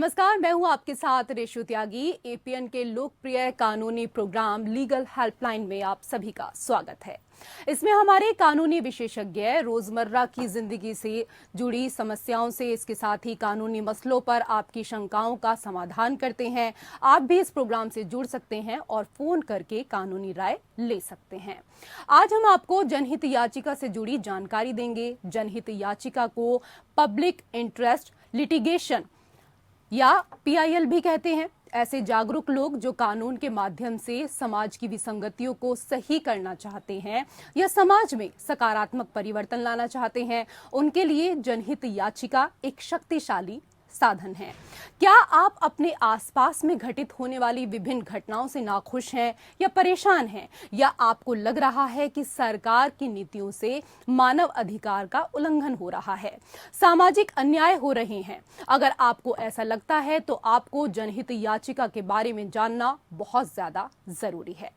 नमस्कार, मैं हूं आपके साथ रेशु त्यागी। एपीएन के लोकप्रिय कानूनी प्रोग्राम लीगल हेल्पलाइन में आप सभी का स्वागत है। इसमें हमारे कानूनी विशेषज्ञ रोजमर्रा की जिंदगी से जुड़ी समस्याओं से, इसके साथ ही कानूनी मसलों पर आपकी शंकाओं का समाधान करते हैं। आप भी इस प्रोग्राम से जुड़ सकते हैं और फोन करके कानूनी राय ले सकते हैं। आज हम आपको जनहित याचिका से जुड़ी जानकारी देंगे। जनहित याचिका को पब्लिक इंटरेस्ट लिटिगेशन या पीआईएल भी कहते हैं। ऐसे जागरूक लोग जो कानून के माध्यम से समाज की विसंगतियों को सही करना चाहते हैं या समाज में सकारात्मक परिवर्तन लाना चाहते हैं, उनके लिए जनहित याचिका एक शक्तिशाली साधन है। क्या आप अपने आसपास में घटित होने वाली विभिन्न घटनाओं से नाखुश हैं या परेशान हैं, या आपको लग रहा है कि सरकार की नीतियों से मानव अधिकार का उल्लंघन हो रहा है, सामाजिक अन्याय हो रहे हैं? अगर आपको ऐसा लगता है तो आपको जनहित याचिका के बारे में जानना बहुत ज्यादा जरूरी है।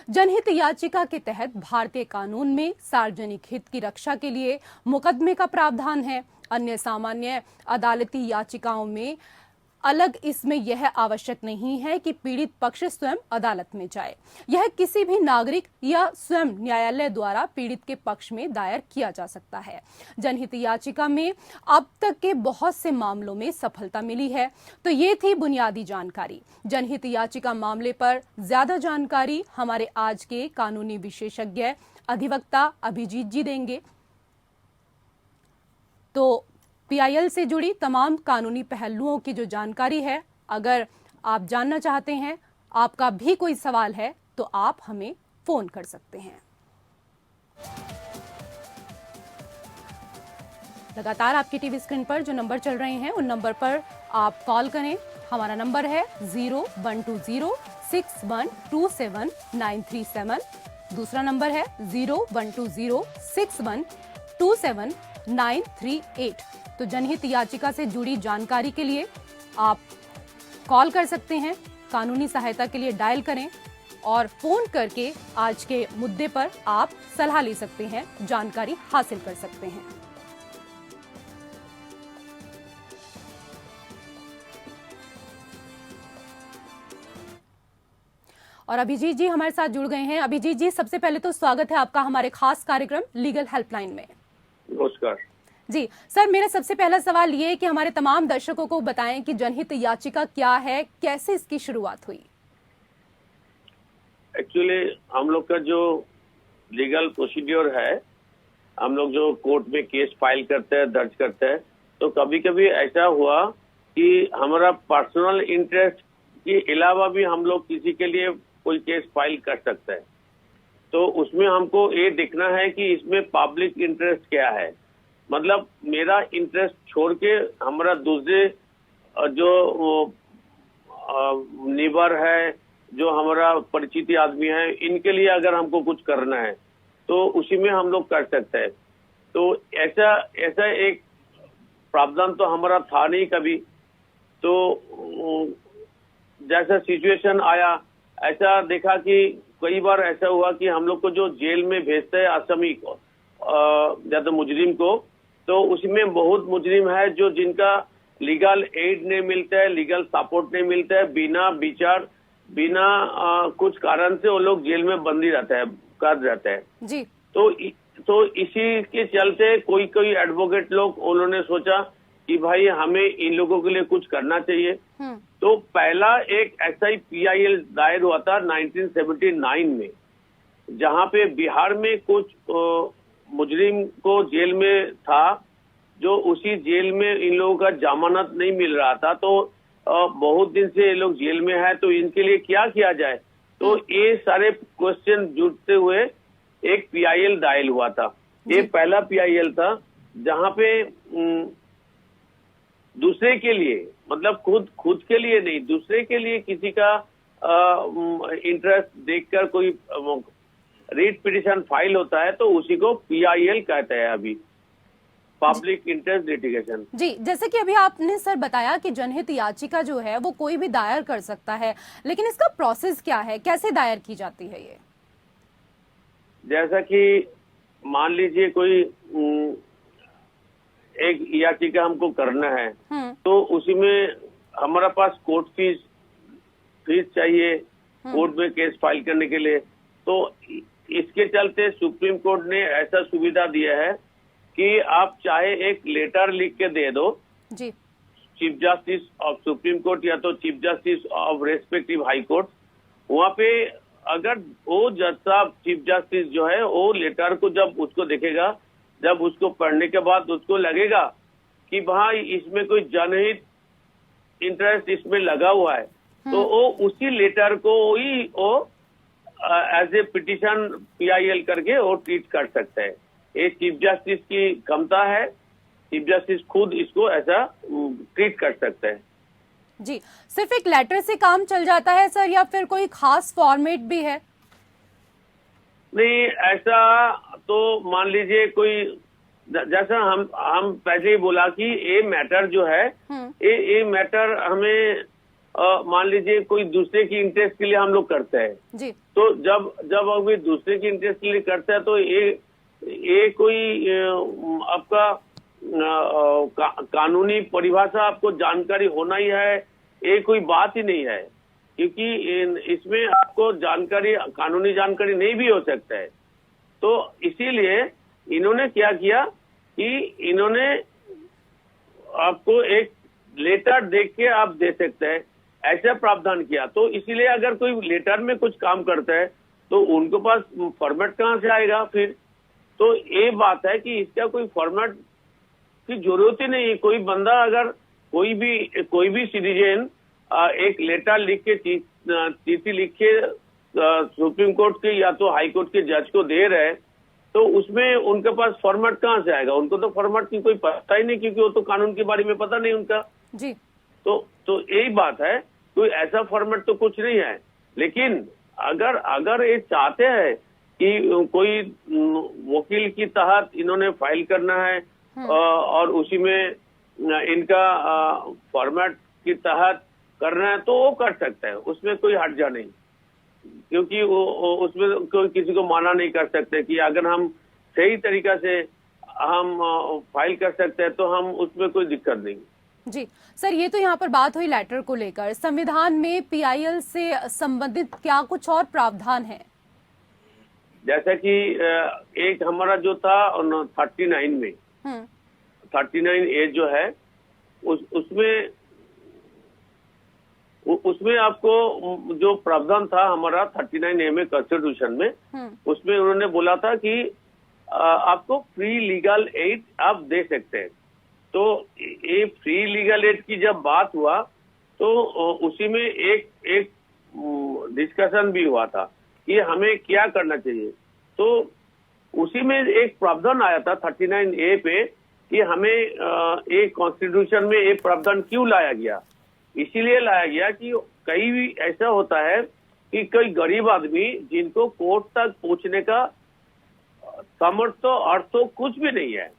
जनहित याचिका के तहत भारतीय कानून में सार्वजनिक हित की रक्षा के लिए मुकदमे का प्रावधान है। अन्य सामान्य अदालती याचिकाओं में अलग इसमें यह आवश्यक नहीं है कि पीड़ित पक्ष स्वयं अदालत में जाए। यह किसी भी नागरिक या स्वयं न्यायालय द्वारा पीड़ित के पक्ष में दायर किया जा सकता है। जनहित याचिका में अब तक के बहुत से मामलों में सफलता मिली है। तो ये थी बुनियादी जानकारी। जनहित याचिका मामले पर ज्यादा जानकारी हमारे आज के कानूनी विशेषज्ञ अधिवक्ता अभिजीत जी देंगे। तो पीआईएल से जुड़ी तमाम कानूनी पहलुओं की जो जानकारी है, अगर आप जानना चाहते हैं, आपका भी कोई सवाल है, तो आप हमें फोन कर सकते हैं। लगातार आपकी टीवी स्क्रीन पर जो नंबर चल रहे हैं, उन नंबर पर आप कॉल करें। हमारा नंबर है 0120612793 दूसरा नंबर है 0120612793। तो जनहित याचिका से जुड़ी जानकारी के लिए आप कॉल कर सकते हैं। कानूनी सहायता के लिए डायल करें और फोन करके आज के मुद्दे पर आप सलाह ले सकते हैं, जानकारी हासिल कर सकते हैं। और अभिजीत जी हमारे साथ जुड़ गए हैं। अभिजीत जी, सबसे पहले तो स्वागत है आपका हमारे खास कार्यक्रम लीगल हेल्पलाइन में। नमस्कार जी सर, मेरा सबसे पहला सवाल ये है कि हमारे तमाम दर्शकों को बताएं कि जनहित याचिका क्या है, कैसे इसकी शुरुआत हुई? एक्चुअली हम लोग का जो लीगल प्रोसीड्योर है, हम लोग जो कोर्ट में केस फाइल करते हैं, दर्ज करते हैं, तो कभी कभी ऐसा हुआ कि हमारा पर्सनल इंटरेस्ट के अलावा भी हम लोग किसी के लिए कोई केस फाइल कर सकते हैं। तो उसमें हमको ये देखना है कि इसमें पब्लिक इंटरेस्ट क्या है। मतलब मेरा इंटरेस्ट छोड़ के हमारा दूसरे जो नेबर है, जो हमारा परिचित आदमी है, इनके लिए अगर हमको कुछ करना है तो उसी में हम लोग कर सकते हैं। तो ऐसा एक प्रावधान तो हमारा था नहीं कभी। तो जैसा सिचुएशन आया, ऐसा देखा कि कई बार ऐसा हुआ कि हम लोग को जो जेल में भेजते हैं आसामी को ज्यादा मुजरिम को, तो उसमें बहुत मुजरिम है जो जिनका लीगल एड नहीं मिलता है, लीगल सपोर्ट नहीं मिलता है, बिना विचार बिना कुछ कारण से वो लोग जेल में बंदी रहते हैं, कैद रहते हैं जी। तो इसी के चलते कोई एडवोकेट लोग उन्होंने सोचा कि भाई हमें इन लोगों के लिए कुछ करना चाहिए। तो पहला एक SI PIL दायर हुआ था 1979 में, जहां पे बिहार में कुछ मुजरिम को जेल में था, जो उसी जेल में इन लोगों का जमानत नहीं मिल रहा था। तो बहुत दिन से ये लोग जेल में है, तो इनके लिए क्या किया जाए। तो ये सारे क्वेश्चन जुड़ते हुए एक PIL दायर हुआ था। ये पहला PIL था जहां पे दूसरे के लिए, मतलब खुद के लिए नहीं, दूसरे के लिए किसी का इंटरेस्ट देखकर कोई रीट पिटिशन फाइल होता है, तो उसी को PIL कहते हैं अभी, पब्लिक इंटरेस्ट लिटिगेशन। जी, जैसे कि अभी आपने सर बताया कि जनहित याचिका जो है वो कोई भी दायर कर सकता है, लेकिन इसका प्रोसेस क्या है, कैसे दायर की जाती है ये? जैसा कि मान लीजिए कोई एक याचिका हमको करना है, तो उसी में हमारा पास कोर्ट फीस चाहिए कोर्ट में केस फाइल करने के लिए। तो इसके चलते सुप्रीम कोर्ट ने ऐसा सुविधा दिया है कि आप चाहे एक लेटर लिख के दे दो जी, chief justice of supreme court या तो chief justice of respective high court, वहां पे अगर वो जज साहब चीफ जस्टिस जो है वो लेटर को जब उसको देखेगा, जब उसको पढ़ने के बाद उसको लगेगा कि भाई इसमें कोई जनहित इंटरेस्ट इसमें लगा हुआ है, तो वो उसी लेटर को ही वो एज ए पिटिशन PIL करके वो ट्रीट कर सकता है। ये चीफ जस्टिस की क्षमता है, चीफ जस्टिस खुद इसको ऐसा ट्रीट कर सकते हैं। जी, सिर्फ एक लेटर से काम चल जाता है सर, या फिर कोई खास फॉर्मेट भी है? नहीं, ऐसा तो मान लीजिए कोई, जैसा हम पहले ही बोला कि ये मैटर जो है, ये मैटर हमें मान लीजिए कोई दूसरे की इंटरेस्ट के लिए हम लोग करते हैं जी, तो जब अभी दूसरे की इंटरेस्ट के लिए करते हैं तो ये कोई आपका कानूनी परिभाषा आपको जानकारी होना ही है, ये कोई बात ही नहीं है, क्योंकि इसमें आपको जानकारी, कानूनी जानकारी नहीं भी हो सकता है। तो इसीलिए इन्होंने क्या किया कि इन्होंने आपको एक लेटर देख के आप दे सकते हैं, ऐसा प्रावधान किया। तो इसीलिए अगर कोई लेटर में कुछ काम करता है तो उनके पास फॉर्मेट कहाँ से आएगा फिर? तो ये बात है कि इसका कोई फॉर्मेट की जरूरत ही नहीं है। कोई बंदा अगर कोई भी सिटीजन एक लेटर लिख के चिट्ठी लिख के सुप्रीम कोर्ट के या तो हाई कोर्ट के जज को दे रहे हैं, तो उसमें उनके पास फॉर्मेट कहाँ से आएगा? उनको तो फॉर्मेट की कोई पता ही नहीं, क्योंकि वो तो कानून के बारे में पता नहीं उनका जी। तो यही बात है, कोई ऐसा फॉर्मेट तो कुछ नहीं है। लेकिन अगर ये चाहते हैं कि कोई वकील की तहत इन्होंने फाइल करना है और उसी में इनका फॉर्मेट की तहत करना है, तो वो कर सकता है, उसमें कोई हर्जा नहीं, क्योंकि वो उसमें कोई किसी को माना नहीं कर सकते कि अगर हम सही तरीका से हम फाइल कर सकते हैं तो हम उसमें कोई दिक्कत नहीं। जी सर, ये तो यहाँ पर बात हुई लेटर को लेकर। संविधान में PIL से संबंधित क्या कुछ और प्रावधान है? जैसा कि एक हमारा जो था 39 में 39A जो है उसमें आपको जो प्रावधान था हमारा 39A में कॉन्स्टिट्यूशन में, उसमें उन्होंने बोला था कि आपको फ्री लीगल एड आप दे सकते हैं। तो ये फ्री लीगल एड की जब बात हुआ तो उसी में एक डिस्कशन भी हुआ था कि हमें क्या करना चाहिए। तो उसी में एक प्रावधान आया था 39A पे कि हमें एक कॉन्स्टिट्यूशन में एक प्रावधान क्यों लाया गया। इसीलिए लाया गया कि कई भी ऐसा होता है कि कोई गरीब आदमी जिनको कोर्ट तक पहुंचने का सामर्थ्य और तो कुछ भी नहीं है,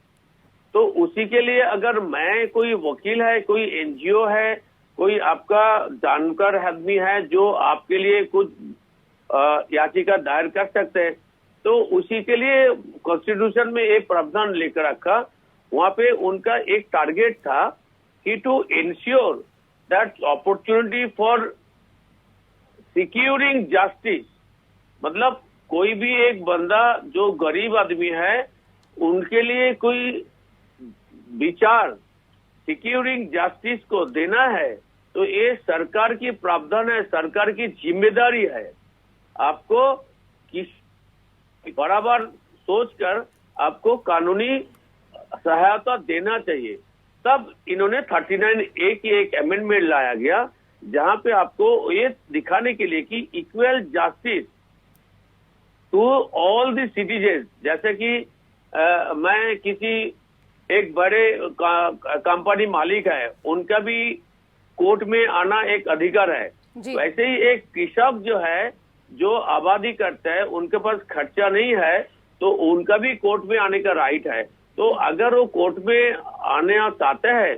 तो उसी के लिए अगर मैं कोई वकील है, कोई NGO है, कोई आपका जानकार आदमी है जो आपके लिए कुछ याचिका दायर कर सकते हैं, तो उसी के लिए कॉन्स्टिट्यूशन में एक प्रावधान लेकर रखा। वहां पे उनका एक टारगेट था कि to ensure that opportunity for securing justice, मतलब कोई भी एक बंदा जो गरीब आदमी है उनके लिए कोई विचार सिक्योरिंग जस्टिस को देना है, तो ये सरकार की प्रावधान है, सरकार की जिम्मेदारी है। आपको किस बराबर सोचकर आपको कानूनी सहायता देना चाहिए। तब इन्होंने 39A की एक अमेंडमेंट लाया गया जहां पे आपको ये दिखाने के लिए कि equal justice to all the citizen, जैसे कि मैं किसी एक बड़े कंपनी मालिक है, उनका भी कोर्ट में आना एक अधिकार है, वैसे ही एक कृषक जो है जो आबादी करता है उनके पास खर्चा नहीं है तो उनका भी कोर्ट में आने का राइट है। तो अगर वो कोर्ट में आने चाहते हैं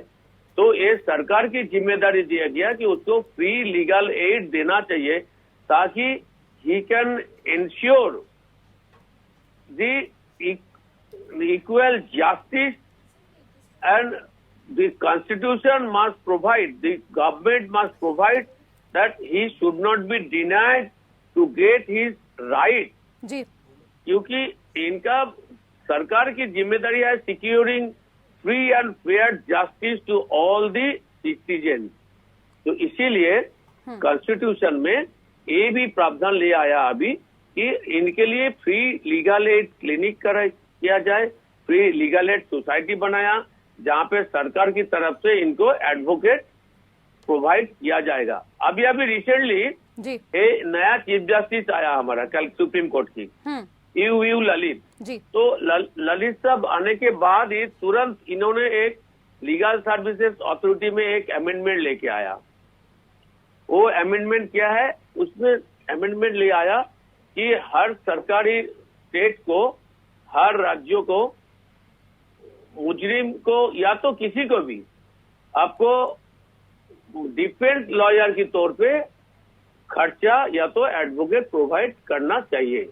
तो ये सरकार की जिम्मेदारी दिया गया कि उसको फ्री लीगल एड देना चाहिए ताकि he can ensure the equal justice and the constitution must provide, the government must provide that he should not be denied to get his right. जी क्योंकि इनका सरकार की जिम्मेदारी है securing free and fair justice to all the citizen. तो इसीलिए constitution में ये भी प्रावधान ले आया अभी कि इनके लिए फ्री लीगल एड क्लिनिक किया जाए, फ्री लीगल एड सोसाइटी बनाया जहां पे सरकार की तरफ से इनको एडवोकेट प्रोवाइड किया जाएगा। अभी रिसेंटली जी ये नया चीफ जस्टिस आया हमारा कल सुप्रीम कोर्ट की, यू ललित जी। तो ललित साहब आने के बाद ही तुरंत इन्होंने एक लीगल सर्विसेज अथॉरिटी में एक अमेंडमेंट लेके आया। वो अमेंडमेंट क्या है, उसमें अमेंडमेंट ले आया कि हर सरकारी स्टेट को, हर राज्यों को, मुजरिम को या तो किसी को भी आपको डिफेंस लॉयर के तौर पे खर्चा या तो एडवोकेट प्रोवाइड करना चाहिए।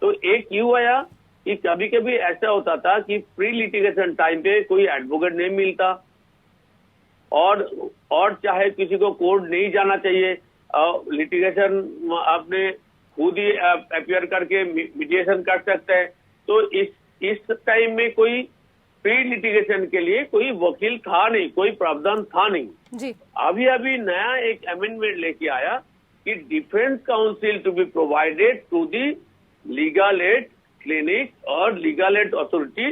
तो एक यू आया कि कभी कभी ऐसा होता था कि प्री लिटिगेशन टाइम पे कोई एडवोकेट नहीं मिलता और चाहे किसी को कोर्ट नहीं जाना चाहिए, लिटिगेशन आपने खुद ही अपियर करके मीडिएशन कर सकते हैं। तो इस टाइम में कोई प्री लिटिगेशन के लिए कोई वकील था नहीं, कोई प्रावधान था नहीं जी। अभी नया एक अमेंडमेंट लेके आया कि defence counsel to be provided to the legal aid clinic और legal aid authority,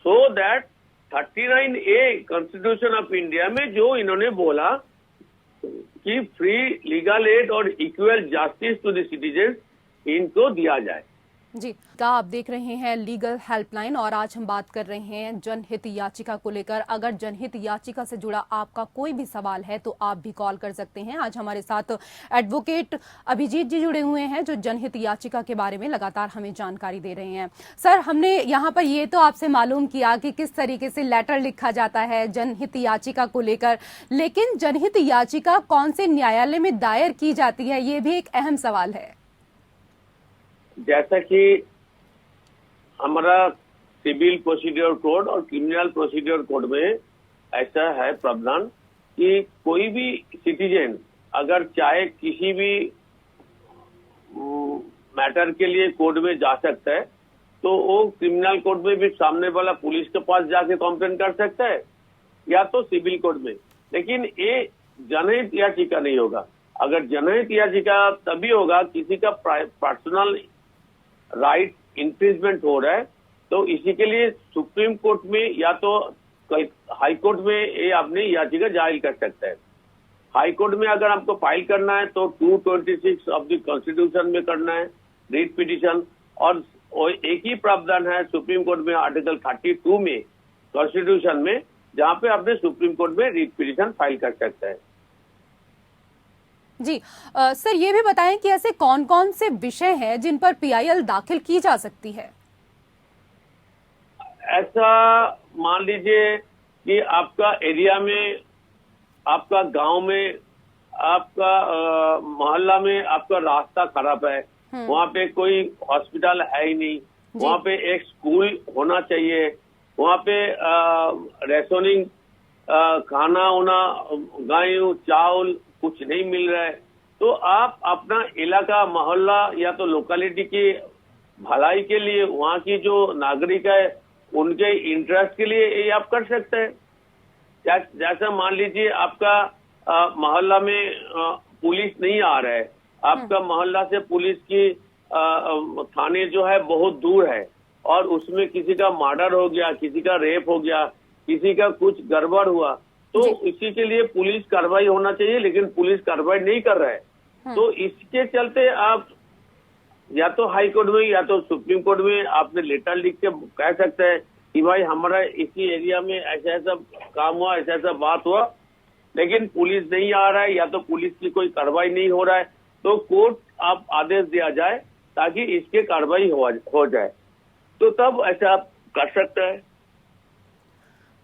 so that 39A constitution of India में जो इन्होंने बोला कि फ्री लीगल एड और equal justice to the citizen इनको दिया जाए। जी का आप देख रहे हैं लीगल हेल्पलाइन और आज हम बात कर रहे हैं जनहित याचिका को लेकर। अगर जनहित याचिका से जुड़ा आपका कोई भी सवाल है तो आप भी कॉल कर सकते हैं। आज हमारे साथ एडवोकेट अभिजीत जी जुड़े हुए हैं जो जनहित याचिका के बारे में लगातार हमें जानकारी दे रहे हैं। सर, हमने यहाँ पर ये तो आपसे मालूम किया कि किस तरीके से लेटर लिखा जाता है जनहित याचिका को लेकर, लेकिन जनहित याचिका कौन से न्यायालय में दायर की जाती है, ये भी एक अहम सवाल है। जैसा कि हमारा सिविल प्रोसीड्योर कोड और क्रिमिनल प्रोसीड्योर कोड में ऐसा है प्रावधान कि कोई भी सिटीजन अगर चाहे किसी भी मैटर के लिए कोर्ट में जा सकता है, तो वो क्रिमिनल कोर्ट में भी सामने वाला पुलिस के पास जाके कंप्लेंट कर सकता है या तो सिविल कोर्ट में। लेकिन ये जनहित याचिका नहीं होगा। अगर जनहित याचिका तभी होगा किसी का पर्सनल राइट इंफ्रिंजमेंट हो रहा है, तो इसी के लिए सुप्रीम कोर्ट में या तो हाई कोर्ट में ये आपने याचिका जाहिर कर सकता है। हाई कोर्ट में अगर आपको फाइल करना है तो 226 ऑफ द कॉन्स्टिट्यूशन में करना है रिट पिटीशन, और एक ही प्रावधान है सुप्रीम कोर्ट में आर्टिकल 32 में कॉन्स्टिट्यूशन में, जहां पे आपने सुप्रीम कोर्ट में रिट पिटीशन फाइल कर सकता है। जी सर, ये भी बताएं कि ऐसे कौन कौन से विषय हैं जिन पर पीआईएल दाखिल की जा सकती है। ऐसा मान लीजिए कि आपका एरिया में, आपका गांव में, आपका मोहल्ला में आपका रास्ता खराब है, वहाँ पे कोई हॉस्पिटल है ही नहीं, वहाँ पे एक स्कूल होना चाहिए, वहाँ पे रेशनिंग खाना होना, गाय चावल कुछ नहीं मिल रहा है, तो आप अपना इलाका, मोहल्ला या तो लोकेलिटी की भलाई के लिए, वहाँ की जो नागरिक है उनके इंटरेस्ट के लिए ये आप कर सकते हैं। जैसा मान लीजिए आपका मोहल्ला में पुलिस नहीं आ रहा है, आपका मोहल्ला से पुलिस की थाने जो है बहुत दूर है और उसमें किसी का मर्डर हो गया, किसी का रेप हो गया, किसी का कुछ गड़बड़ हुआ, तो इसी के लिए पुलिस कार्रवाई होना चाहिए, लेकिन पुलिस कार्रवाई नहीं कर रहा है। तो इसके चलते आप या तो हाई कोर्ट में या तो सुप्रीम कोर्ट में आपने लेटर लिख के कह सकते हैं कि भाई हमारा इसी एरिया में ऐसा ऐसा काम हुआ, ऐसा ऐसा बात हुआ, लेकिन पुलिस नहीं आ रहा है या तो पुलिस की कोई कार्रवाई नहीं हो रहा है, तो कोर्ट आप आदेश दिया जाए ताकि इसके कार्रवाई हो जाए, तो तब ऐसा आप कर सकते हैं।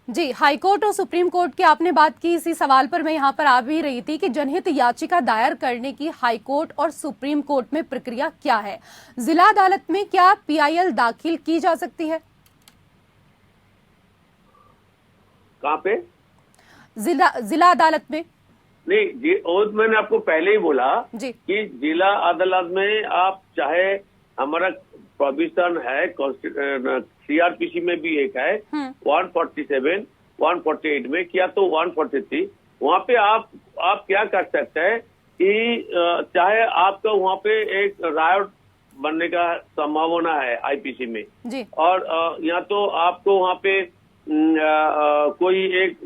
जी, हाई कोर्ट और सुप्रीम कोर्ट की आपने बात की, इसी सवाल पर मैं यहाँ पर आ भी रही थी कि जनहित याचिका दायर करने की हाई कोर्ट और सुप्रीम कोर्ट में प्रक्रिया क्या है। जिला अदालत में क्या पीआईएल दाखिल की जा सकती है? कहाँ पे? जिला अदालत में। नहीं जी, और मैंने आपको पहले ही बोला जी कि जिला अदालत में आप चाहे, हमारा प्रोविजन है सीआरपीसी में भी एक है 147, 148 में, किया तो 143, वहाँ पे आप क्या कर सकते हैं कि चाहे आपका वहाँ पे एक रायट बनने का संभावना है आईपीसी में जी। और या तो आपको वहाँ पे कोई एक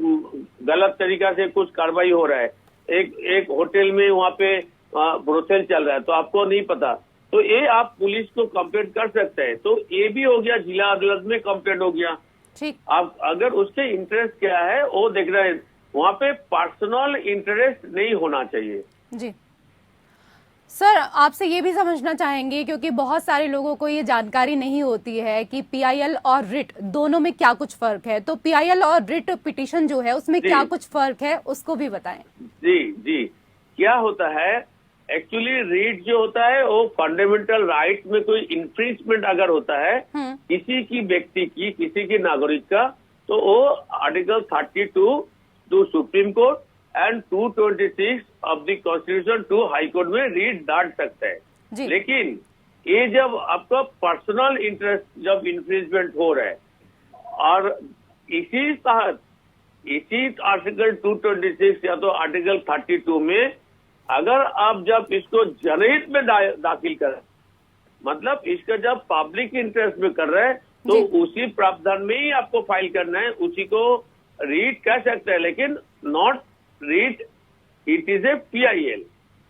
गलत तरीका से कुछ कार्रवाई हो रहा है, एक होटल में वहाँ पे ब्रोथेल चल रहा है तो आपको नहीं पता, तो ये आप पुलिस को कंप्लेंट कर सकते हैं। तो ये भी हो गया, जिला अदालत में कंप्लेंट हो गया। ठीक। आप अगर उसके इंटरेस्ट क्या है वो देख रहे हैं, वहाँ पे पर्सनल इंटरेस्ट नहीं होना चाहिए। जी सर, आपसे ये भी समझना चाहेंगे क्योंकि बहुत सारे लोगों को ये जानकारी नहीं होती है कि पीआईएल और रिट दोनों में क्या कुछ फर्क है, तो पीआईएल और रिट पिटीशन जो है उसमें क्या कुछ फर्क है उसको भी बताएं। जी, क्या होता है एक्चुअली, रिट जो होता है वो फंडामेंटल राइट में कोई इंफ्रिंजमेंट अगर होता है किसी की व्यक्ति की, किसी की नागरिक का, तो वो article 32 to supreme court and 226 of the constitution to high court में रीट डाल सकते हैं। लेकिन ये जब आपका पर्सनल इंटरेस्ट जब इन्फ्रिंजमेंट हो रहा है और इसी तहत इसी आर्टिकल 226 या तो आर्टिकल 32 में अगर आप जब इसको जनहित में दाखिल करें, मतलब इसका जब पब्लिक इंटरेस्ट में कर रहे हैं तो उसी प्रावधान में ही आपको फाइल करना है, उसी को रीट कह सकते हैं, लेकिन not writ, it is a PIL.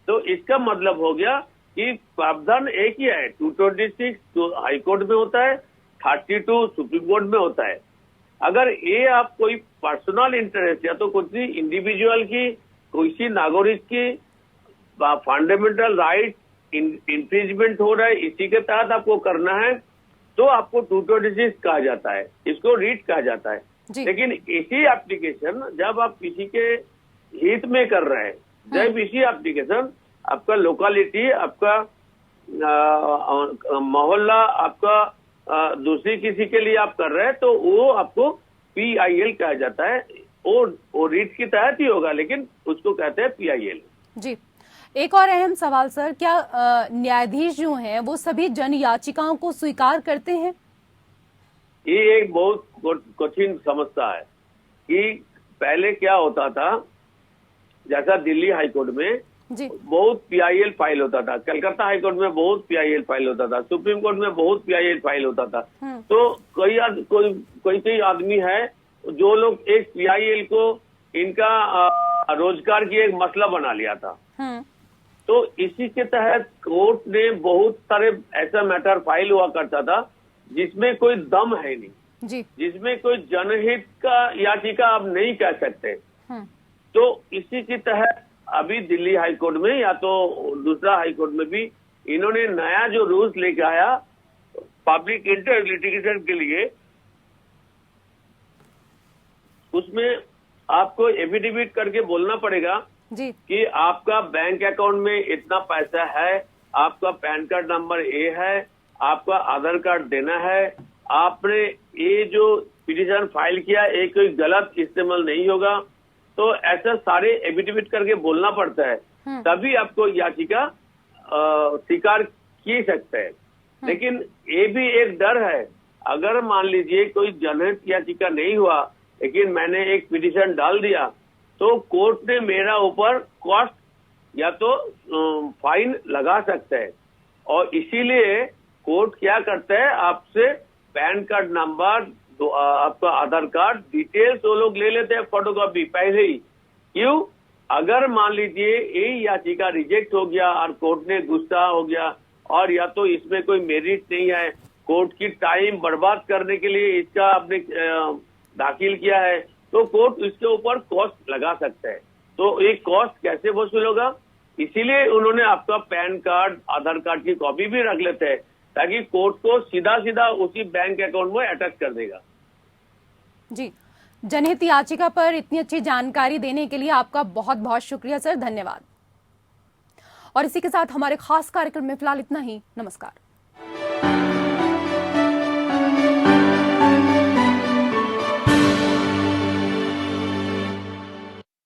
तो इसका मतलब हो गया कि प्रावधान एक ही है, 226 जो हाई कोर्ट में होता है, 32 सुप्रीम कोर्ट में होता है। अगर ये आप कोई पर्सनल इंटरेस्ट या तो किसी इंडिविजुअल की, किसी नागरिक की फंडामेंटल राइट इंफ्रिंजमेंट हो रहा है, इसी के तहत आपको करना है, तो आपको 226 कहा जाता है, इसको रीट कहा जाता है। लेकिन इसी एप्लीकेशन जब आप किसी के हित में कर रहे हैं, जब इसी एप्लीकेशन आपका लोकेलिटी, आपका मोहल्ला, आपका दूसरी किसी के लिए आप कर रहे हैं, तो वो आपको पीआईएल कहा जाता है। वो रीट की तहत ही होगा, लेकिन उसको कहते हैं पीआईएल। जी। एक और अहम सवाल सर, क्या न्यायाधीश जो हैं वो सभी जन याचिकाओं को स्वीकार करते हैं? ये एक बहुत कठिन समस्या है कि पहले क्या होता था, जैसा दिल्ली हाईकोर्ट में बहुत पीआईएल फाइल होता था, कलकत्ता हाईकोर्ट में बहुत पीआईएल फाइल होता था, सुप्रीम कोर्ट में बहुत पीआईएल फाइल होता था। तो कोई आदमी है जो लोग एक पीआईएल को इनका रोजगार की एक मसला बना लिया था। तो इसी के तहत कोर्ट ने बहुत सारे ऐसा मैटर फाइल हुआ करता था जिसमें कोई दम है नहीं, जिसमें कोई जनहित का याचिका आप नहीं कह सकते। तो इसी के तहत अभी दिल्ली हाईकोर्ट में या तो दूसरा हाईकोर्ट में भी इन्होंने नया जो रूल्स लेके आया पब्लिक इंटरेस्ट लिटिगेशन के लिए, उसमें आपको एफिडेविट करके बोलना पड़ेगा कि आपका बैंक अकाउंट में इतना पैसा है, आपका पैन कार्ड नंबर ये है, आपका आधार कार्ड देना है, आपने ये जो पिटीशन फाइल किया ये कोई गलत इस्तेमाल नहीं होगा। तो ऐसा सारे एफिडेविट करके बोलना पड़ता है, तभी आपको याचिका स्वीकार की सकते हैं। लेकिन ये भी एक डर है, अगर मान लीजिए कोई जनहित याचिका नहीं हुआ लेकिन मैंने एक पिटीशन डाल दिया, तो कोर्ट ने मेरा ऊपर कॉस्ट या तो फाइन लगा सकते हैं। और इसीलिए कोर्ट क्या करता है, आपसे पैन कार्ड नंबर, आपका आधार कार्ड डिटेल्स वो लोग ले लेते हैं फोटोकॉपी पहले ही। क्यों? अगर मान लीजिए ये याचिका रिजेक्ट हो गया और कोर्ट ने गुस्सा हो गया और या तो इसमें कोई मेरिट नहीं है, कोर्ट की टाइम बर्बाद करने के लिए इसका आपने दाखिल किया है, तो कोर्ट इसके ऊपर कॉस्ट लगा सकता है। तो ये कॉस्ट कैसे वसूल होगा? इसीलिए उन्होंने आपका पैन कार्ड, आधार कार्ड की कॉपी भी रख लेते हैं ताकि कोर्ट को सीधा सीधा उसी बैंक अकाउंट में अटैच कर देगा। जी, जनहित याचिका पर इतनी अच्छी जानकारी देने के लिए आपका बहुत बहुत शुक्रिया सर, धन्यवाद। और इसी के साथ हमारे खास कार्यक्रम में फिलहाल इतना ही। नमस्कार।